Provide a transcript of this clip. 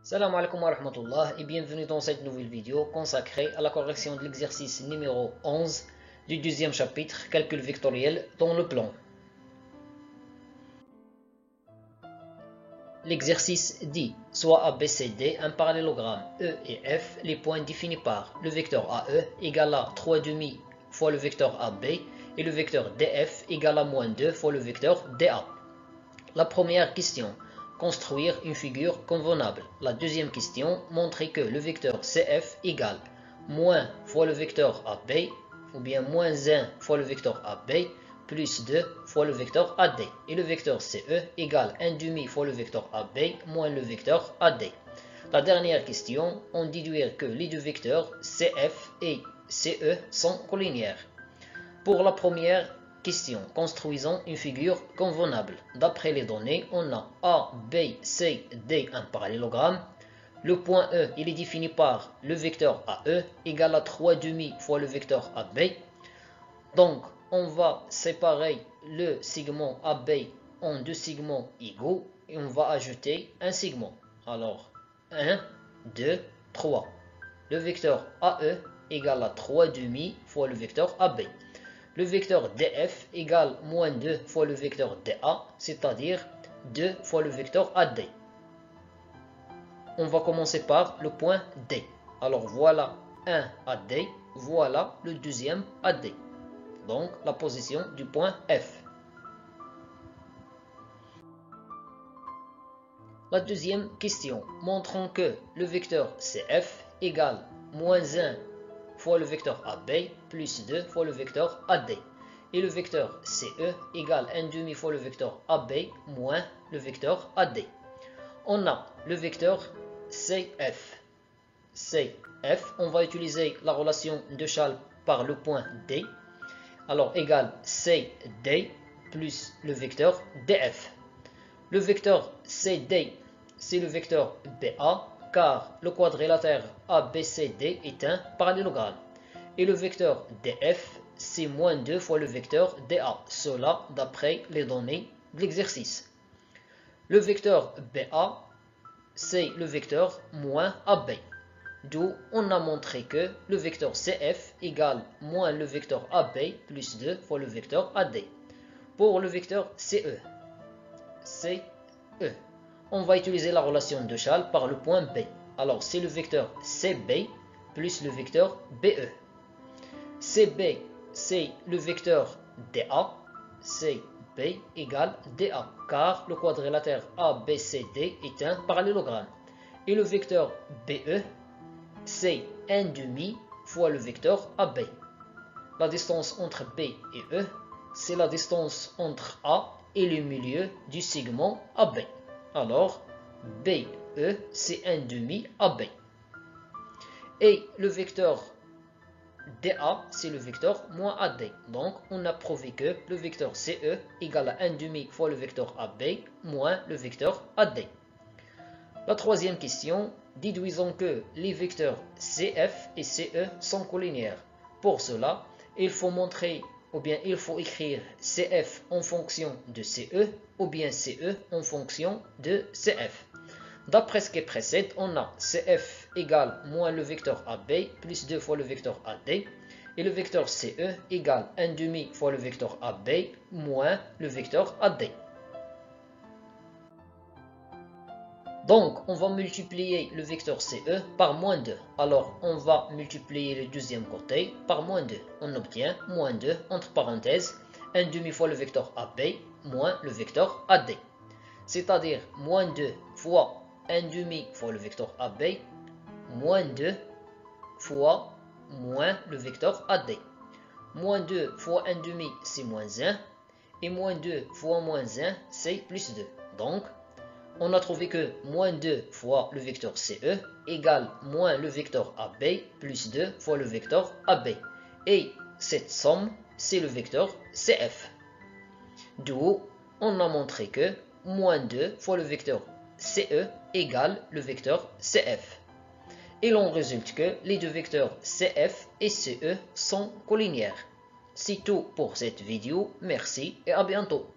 Salam alaikum wa rahmatullah et bienvenue dans cette nouvelle vidéo consacrée à la correction de l'exercice numéro 11 du deuxième chapitre, calcul vectoriel dans le plan. L'exercice dit, soit ABCD, un parallélogramme E et F, les points définis par le vecteur AE égale à 3,5 fois le vecteur AB et le vecteur DF égale à moins 2 fois le vecteur DA. La première question, construire une figure convenable. La deuxième question, montrer que le vecteur CF égale moins fois le vecteur AB, ou bien moins 1 fois le vecteur AB, plus 2 fois le vecteur AD. Et le vecteur CE égale 1 demi fois le vecteur AB, moins le vecteur AD. La dernière question, on déduire que les deux vecteurs CF et CE sont collinéaires. Pour la première question, construisons une figure convenable. D'après les données, on a A, B, C, D, un parallélogramme. Le point E, il est défini par le vecteur AE égale à 3,5 fois le vecteur AB. Donc, on va séparer le segment AB en deux segments égaux et on va ajouter un segment. Alors, 1, 2, 3. Le vecteur AE égale à 3,5 fois le vecteur AB. Le vecteur DF égale moins 2 fois le vecteur DA, c'est-à-dire 2 fois le vecteur AD. On va commencer par le point D. Alors voilà 1 AD, voilà le deuxième AD. Donc la position du point F. La deuxième question, montrons que le vecteur CF égale moins 1 fois le vecteur AB plus 2 fois le vecteur AD. Et le vecteur CE égale 1 demi fois le vecteur AB moins le vecteur AD. On a le vecteur CF. CF, on va utiliser la relation de Chasles par le point D. Alors égale CD plus le vecteur DF. Le vecteur CD, c'est le vecteur BA, car le quadrilatère ABCD est un parallélogramme. Et le vecteur DF, c'est moins 2 fois le vecteur DA, cela d'après les données de l'exercice. Le vecteur BA, c'est le vecteur moins AB. D'où on a montré que le vecteur CF égale moins le vecteur AB plus 2 fois le vecteur AD. Pour le vecteur CE, on va utiliser la relation de Chasles par le point B. Alors c'est le vecteur CB plus le vecteur BE. CB, c'est le vecteur DA. CB égale DA, car le quadrilatère ABCD est un parallélogramme. Et le vecteur BE, c'est 1 demi fois le vecteur AB. La distance entre B et E, c'est la distance entre A et le milieu du segment AB. Alors, BE, c'est 1 demi AB. Et le vecteur DA, c'est le vecteur moins AD. Donc, on a prouvé que le vecteur CE égale à 1 demi fois le vecteur AB moins le vecteur AD. La troisième question, déduisons que les vecteurs CF et CE sont collinéaires. Pour cela, il faut montrer, ou bien il faut écrire CF en fonction de CE, ou bien CE en fonction de CF. D'après ce qui précède, on a CF égale moins le vecteur AB plus 2 fois le vecteur AD, et le vecteur CE égale 1 demi fois le vecteur AB moins le vecteur AD. Donc, on va multiplier le vecteur CE par moins 2. Alors, on va multiplier le deuxième côté par moins 2. On obtient moins 2, entre parenthèses, 1 demi fois le vecteur AB moins le vecteur AD. C'est-à-dire moins 2 fois 1 demi fois le vecteur AB, moins 2 fois moins le vecteur AD. Moins 2 fois 1 demi, c'est moins 1. Et moins 2 fois moins 1, c'est plus 2. Donc, on a trouvé que moins 2 fois le vecteur CE égale moins le vecteur AB plus 2 fois le vecteur AB. Et cette somme, c'est le vecteur CF. D'où on a montré que moins 2 fois le vecteur CE égale le vecteur CF. Et l'on résulte que les deux vecteurs CF et CE sont collinéaires. C'est tout pour cette vidéo. Merci et à bientôt.